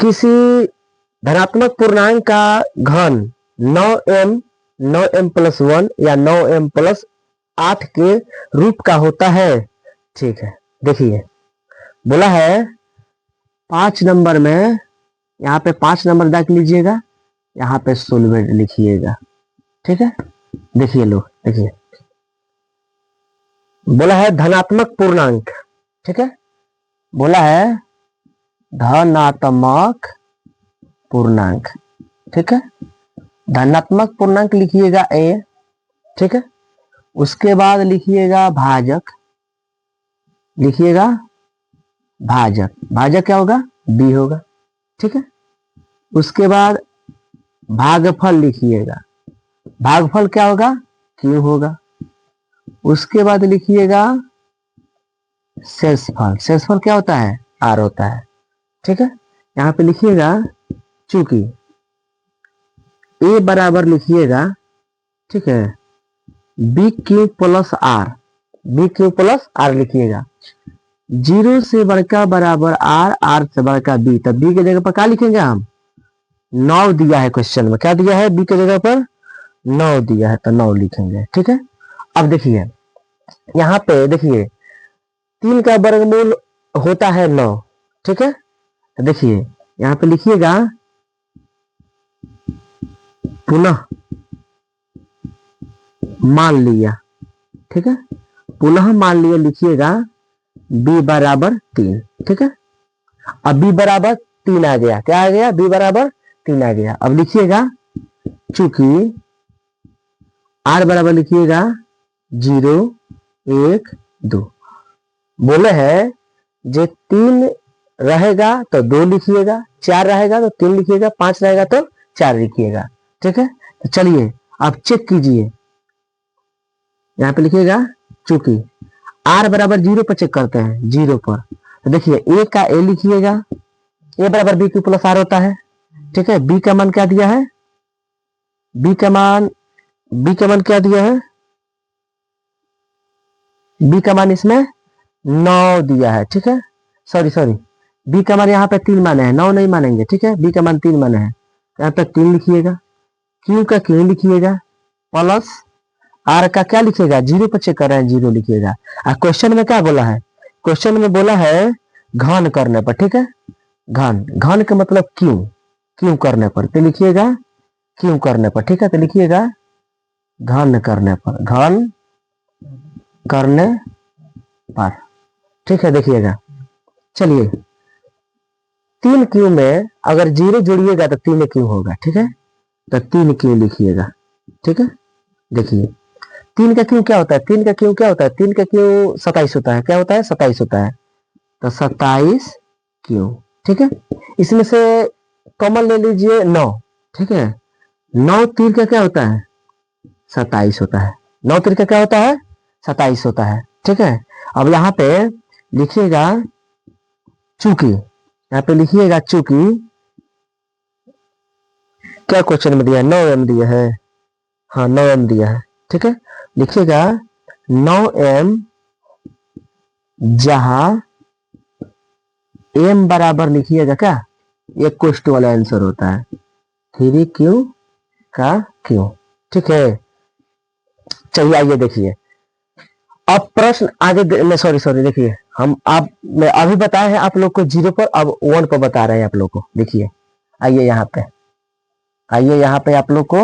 किसी धनात्मक पूर्णांक का घन 9m 9m+1 या 9m+8 के रूप का होता है। ठीक है, देखिए बोला है 5 नंबर में, यहाँ पे 5 नंबर दाग लीजिएगा, यहाँ पे सोलवेट लिखिएगा। ठीक है, देखिए लो, देखिए बोला है धनात्मक पूर्णांक। ठीक है, बोला है धनात्मक पूर्णांक। ठीक है, धनात्मक पूर्णांक लिखिएगा a। ठीक है, उसके बाद लिखिएगा भाजक, लिखिएगा भाजक, भाजक क्या होगा b होगा। ठीक है, उसके बाद भागफल लिखिएगा, भागफल क्या होगा q होगा। उसके बाद लिखिएगा शेषफल, शेषफल क्या होता है r होता है। ठीक है, यहाँ पे लिखिएगा चूंकि a बराबर लिखिएगा, ठीक है, बी क्यू प्लस आर लिखिएगा। 0 से बड़का बराबर आर, आर से बड़का बी, तब बी के जगह पर क्या लिखेंगे हम 9 दिया है क्वेश्चन में, क्या दिया है बी के जगह पर 9 दिया है, तो 9 लिखेंगे। ठीक है, अब देखिए यहाँ पे देखिए 3 का वर्गमूल होता है 9। ठीक है, तो देखिए यहाँ पे लिखिएगा पुनः मान लिया। ठीक है, पुनः मान लिया लिखिएगा b बराबर 3। ठीक है, अब b बराबर 3 आ गया, क्या आ गया b बराबर 3 आ गया। अब लिखिएगा चूंकि r बराबर लिखिएगा 0 1 2, बोले है जो 3 रहेगा तो 2 लिखिएगा, 4 रहेगा तो 3 लिखिएगा, 5 रहेगा तो 4 लिखिएगा। ठीक है, तो चलिए आप चेक कीजिए, यहाँ पे लिखिएगा चूंकि r बराबर 0 पर चेक करते हैं, 0 पर, तो देखिए a का a लिखिएगा, a बराबर b क्यू प्लस आर होता है। ठीक है, b का मान क्या दिया है, b का मान क्या दिया है, b का मान इसमें 9 दिया है। ठीक है, सॉरी b का मान यहाँ पे 3 माने हैं, 9 नहीं मानेंगे। ठीक है, b का मान 3 माने हैं, यहाँ पे 3 लिखिएगा, q का q लिखिएगा, प्लस r का क्या लिखिएगा 0 पर चेक कर रहे हैं 0 लिखिएगा। क्वेश्चन में क्या बोला है, क्वेश्चन में बोला है घन करने पर। ठीक है, घन का मतलब क्यों करने पर, तो लिखिएगा क्यों करने पर। ठीक है, तो लिखिएगा घन करने पर, घन करने पर। ठीक है, देखिएगा चलिए 3 क्यू में अगर 0 जोड़िएगा तो 3 क्यू होगा। ठीक है, तो 3 क्यू लिखिएगा। ठीक है, देखिए 3 का क्यू क्या होता है, 3 का क्यू क्या होता है, 3 का क्यू 27 होता है, क्या होता है 27 होता है, तो 27 क्यू। ठीक है, इसमें से कॉमन ले लीजिए 9। ठीक है, 9 तीर का क्या होता है 27 होता है, 9 तीर का क्या होता है 27 होता है। ठीक है, अब यहाँ पे लिखिएगा चूंकि, यहाँ पे लिखिएगा चूंकि क्या क्वेश्चन में दिया है 9m दिया है, हाँ 9m दिया है। ठीक है, लिखिएगा 9m जहां m बराबर लिखिएगा क्या 1 वाला आंसर होता है 3q का q। ठीक है, चलिए आइए देखिए अब प्रश्न आगे, सॉरी देखिए हम आप मैं अभी बताए हैं आप लोग को 0 पर, अब 1 पर बता रहे हैं आप लोग को। देखिए आइए यहाँ पे, आप लोग को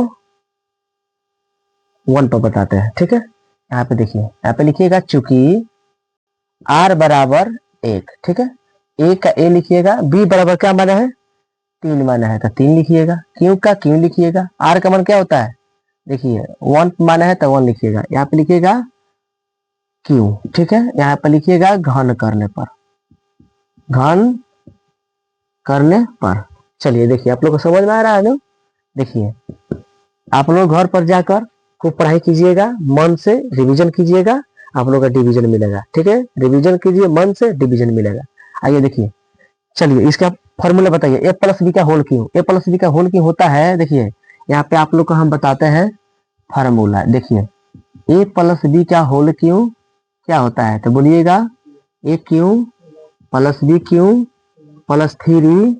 1 पर बताते हैं। ठीक है, यहाँ पे देखिए, यहाँ पे लिखिएगा चूंकि r बराबर 1। ठीक है, a का a लिखिएगा, b बराबर क्या माना है 3 माना है, तो 3 लिखिएगा, q का q लिखिएगा, r का मान क्या होता है देखिए 1 माना है तो 1 लिखिएगा, यहाँ पे लिखिएगा q। ठीक है, यहाँ पे लिखिएगा घन करने पर, घन करने पर। चलिए देखिए आप लोग को समझ में आ रहा है ना। देखिए आप लोग घर पर जाकर खूब पढ़ाई कीजिएगा, मन से रिवीजन कीजिएगा, आप लोग का डिवीजन मिलेगा। ठीक है, रिवीजन कीजिए मन से, डिवीजन मिलेगा। आइए देखिए, चलिए इसका फॉर्मूला बताइए, a प्लस बी का होल क्यों, a प्लस बी का होल क्यों होता है। देखिए यहाँ पे आप लोग को हम बताते हैं फार्मूला। देखिए a प्लस बी का होल क्यों क्या होता है, तो बोलिएगा a cube plus B cube plus 3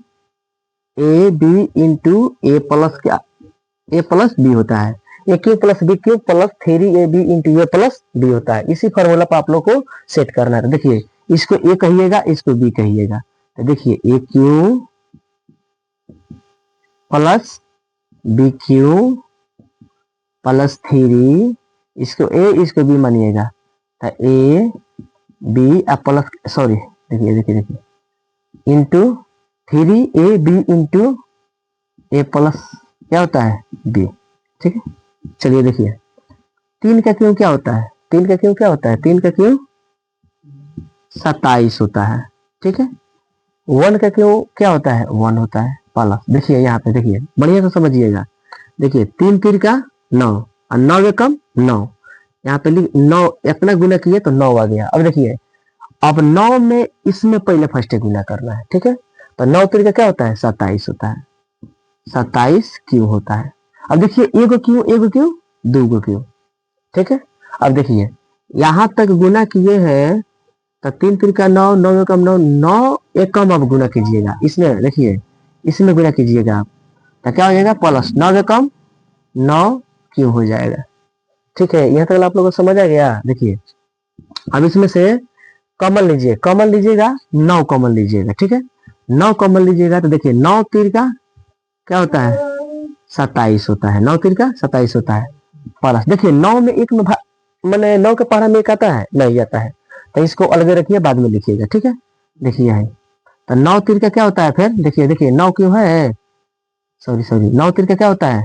A B into A plus क्या, ए प्लस बी होता है। A cube plus B cube plus 3ab into A plus B होता है। इसी फॉर्मूला पर आप लोग को सेट करना है। देखिए इसको ए कहिएगा, इसको बी कहिएगा। तो देखिए A cube plus B cube plus 3, इसको ए इसको बी मानिएगा। तो ए बी प्लस सॉरी देखिए देखिए देखिए into 3ab into A plus क्या होता है बी। ठीक है, चलिए देखिए 3 का क्यों क्या होता है, 3 का क्यों क्या होता है, 3 का क्यों 27 होता है। ठीक है, 1 का क्यों क्या होता है 1 होता है प्लस। देखिए यहाँ पे देखिए बढ़िया से समझिएगा। देखिए 3 3 का 9 और 9 के कम 9, यहाँ पे 9 इतना गुना किए तो 9 आ गया। अब देखिए अब 9 में इसमें पहले फर्स्ट गुना करना है। ठीक है, तो 9 3 का क्या होता है 27 होता है, 27 क्यों होता है। अब देखिए एगो क्यों दो क्यों। ठीक है, अब देखिए यहां तक गुना किए हैं तो 3 3 का 9, 9 में कम 9, 9 एक कम अब गुना कीजिएगा इसमें। देखिए इसमें गुना कीजिएगा आप तो क्या हो जाएगा प्लस 9 के कम 9 क्यों हो जाएगा। ठीक है, यहाँ तक आप लोगों को समझ आ गया। देखिए अब इसमें से कॉमन लीजिए, कॉमन लीजिएगा 9 कॉमन लीजिएगा। ठीक है, 9 कॉमन लीजिएगा तो देखिए 9 3 का क्या होता है 27 होता है, 9 3 का 27 होता है प्लस। देखिए 9 में एक में मैंने 9 के पढ़ा में एक आता है नहीं आता है, तो इसको अलग रखिए बाद में लिखिएगा। ठीक है, देखिए यहाँ तो 9 3 का क्या होता है फिर देखिए देखिए 9 क्यों है सॉरी 9 3 का क्या होता है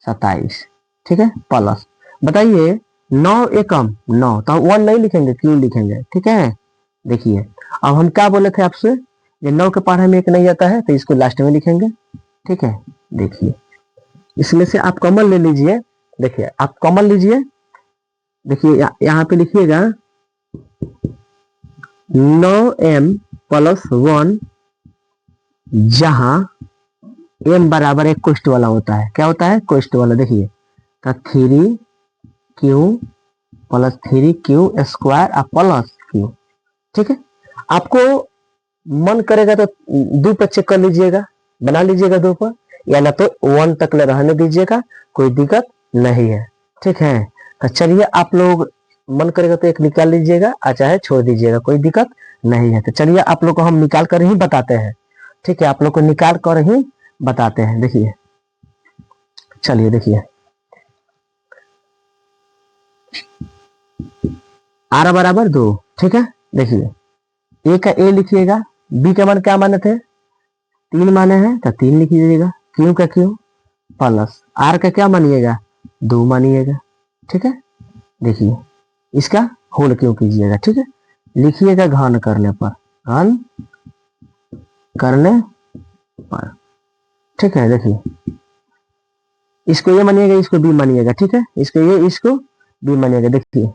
27। ठीक है, प्लस बताइए 9 एकम 9 तो 1 नहीं लिखेंगे क्यों लिखेंगे। ठीक है, देखिए अब हम क्या बोले थे आपसे, ये 9 के पढ़ा में एक नहीं आता है तो इसको लास्ट में लिखेंगे। ठीक है, देखिए इसमें से आप कॉमन ले लीजिए। देखिए आप कॉमन लीजिए, देखिए यहाँ पे लिखिएगा 9m प्लस 1 जहां m बराबर एक कोष्ट वाला होता है। क्या होता है कोष्ट वाला। देखिए तो 3q plus 3q square plus q। ठीक है, आपको मन करेगा तो 2 पर चेक कर लीजिएगा, बना लीजिएगा 2 पर, या ना तो 1 तक ले रहने दीजिएगा, कोई दिक्कत नहीं है। ठीक है, तो चलिए आप लोग मन करेगा तो एक निकाल लीजिएगा और चाहे छोड़ दीजिएगा, कोई दिक्कत नहीं है। तो चलिए आप लोग को हम निकाल कर ही बताते हैं। ठीक है, आप लोग को निकाल कर ही बताते हैं। देखिए चलिए देखिए r बराबर 2। ठीक है, देखिए a का a लिखिएगा, b का मान क्या माने थे 3 माने हैं तो 3 लिख लीजिएगा, q का q प्लस r का क्या मानिएगा 2 मानिएगा। ठीक है, देखिए इसका होल क्यों कीजिएगा। ठीक है, लिखिएगा घन करने पर, घन करने पर। ठीक है, देखिए इसको ये मानिएगा, इसको बी मानिएगा। ठीक है, इसको ये इसको बी मानिएगा। देखिए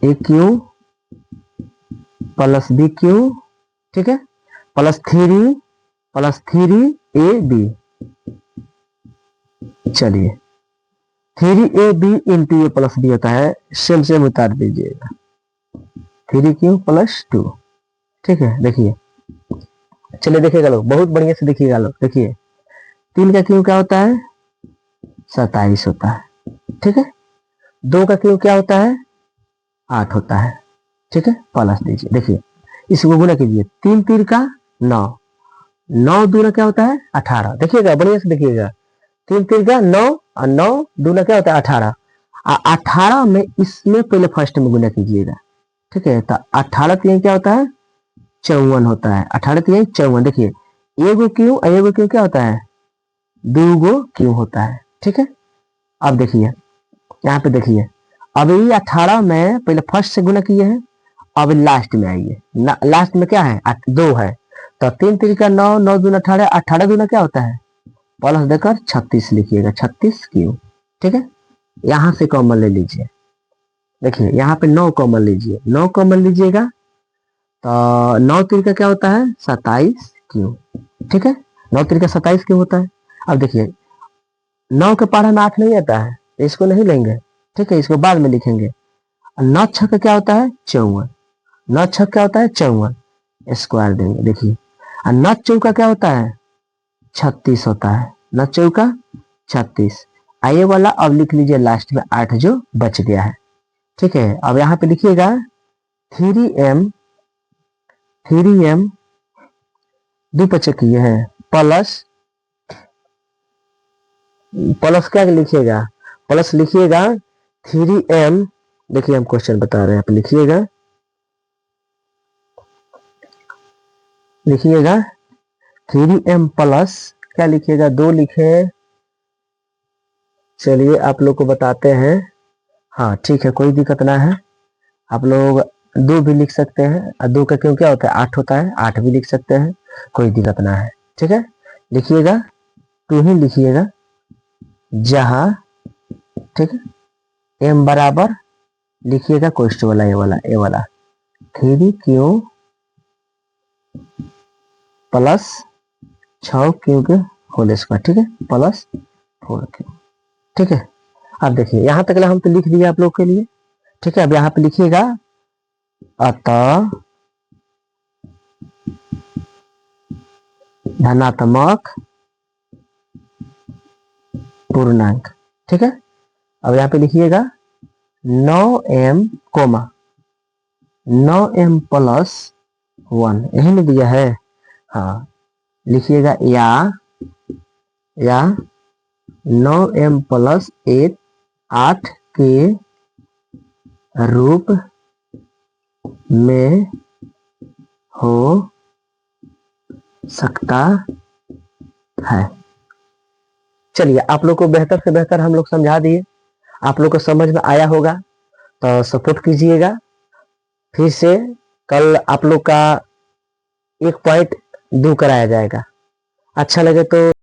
ए क्यू प्लस बी क्यू। ठीक है, प्लस 3 ab। चलिए 3ab into A plus B होता है, सेम उतार दीजिएगा 3q प्लस 2। ठीक है, देखिए चलिए देखिएगा लोग, बहुत बढ़िया से देखिएगा लोग। देखिए 3 का क्यों क्या होता है 27 होता है। ठीक है, 2 का क्यों क्या होता है 8 होता है। ठीक है, प्लस दीजिए। देखिए इसको गुना कीजिए, 3 3 का 9, 9 दूना क्या होता है 18। देखिएगा बढ़िया से देखिएगा, 3 3 का 9 और 9 दूना क्या होता है 18। 18 में इसमें पहले फर्स्ट में गुना कीजिएगा। ठीक है, तो 18 3 क्या होता है 54 होता है, 18 3 54। देखिए एगो क्यों क्या होता है 2 क्यों होता है। ठीक है, अब देखिए यहाँ पे देखिए, अब ये 18 में पहले फर्स्ट से गुना किए हैं, अब लास्ट में आइए, लास्ट में क्या है 2 है, तो 3 3 का 9, 9 दूना 18, 18 दूना क्या होता है प्लस देकर 36 लिखिएगा, 36 क्यों। ठीक है, यहां से कॉमन ले लीजिए। देखिए यहाँ पे 9 कॉमन लीजिए, 9 कॉमन लीजिएगा तो 9 3 का क्या होता है 27 क्यों। ठीक है, 9 3 का 27 क्यों होता है। अब देखिए 9 के पढ़ा में 8 नहीं आता है, इसको नहीं लेंगे। ठीक है, इसको बाद में लिखेंगे। 9 6 का क्या होता है 54, 9 6 क्या होता है 54 स्क्वायर देंगे। देखिए और 9 चौका क्या होता है? 36 होता है। 9 चौका 36। आइए वाला अब लिख लीजिए लास्ट में 8 जो बच गया है। ठीक है, अब यहाँ पे लिखिएगा 3m 3m 2 पचक ये है प्लस क्या लिखिएगा? प्लस लिखिएगा 3m। देखिए हम क्वेश्चन बता रहे हैं, आप लिखिएगा 3m प्लस क्या लिखिएगा? 2 लिखे। चलिए आप लोग को बताते हैं। हाँ ठीक है, कोई दिक्कत ना है। आप लोग 2 भी लिख सकते हैं, और 2 का क्यों क्या होता है? 8 होता है, 8 भी लिख सकते हैं, कोई दिक्कत ना है। ठीक है, लिखिएगा 2 ही लिखिएगा जहां, ठीक है, m बराबर लिखिएगा क्वेश्चन वाला ए वाला 3q प्लस 6q के होल स्क्वायर। ठीक है, प्लस 4q। ठीक है, अब देखिए यहां तक हम तो लिख दिए आप लोग के लिए। ठीक है, अब यहाँ पे लिखिएगा अतः धनात्मक पूर्णांक। ठीक है, अब यहाँ पे लिखिएगा 9m 9m प्लस 1, यही में दिया है। हाँ, लिखिएगा या 9m प्लस 8 के रूप में हो सकता है। चलिए, आप लोग को बेहतर से बेहतर हम लोग समझा दिए, आप लोग को समझ में आया होगा तो सपोर्ट कीजिएगा। फिर से कल आप लोग का 1 पॉइंट 2 कराया जाएगा। अच्छा लगे तो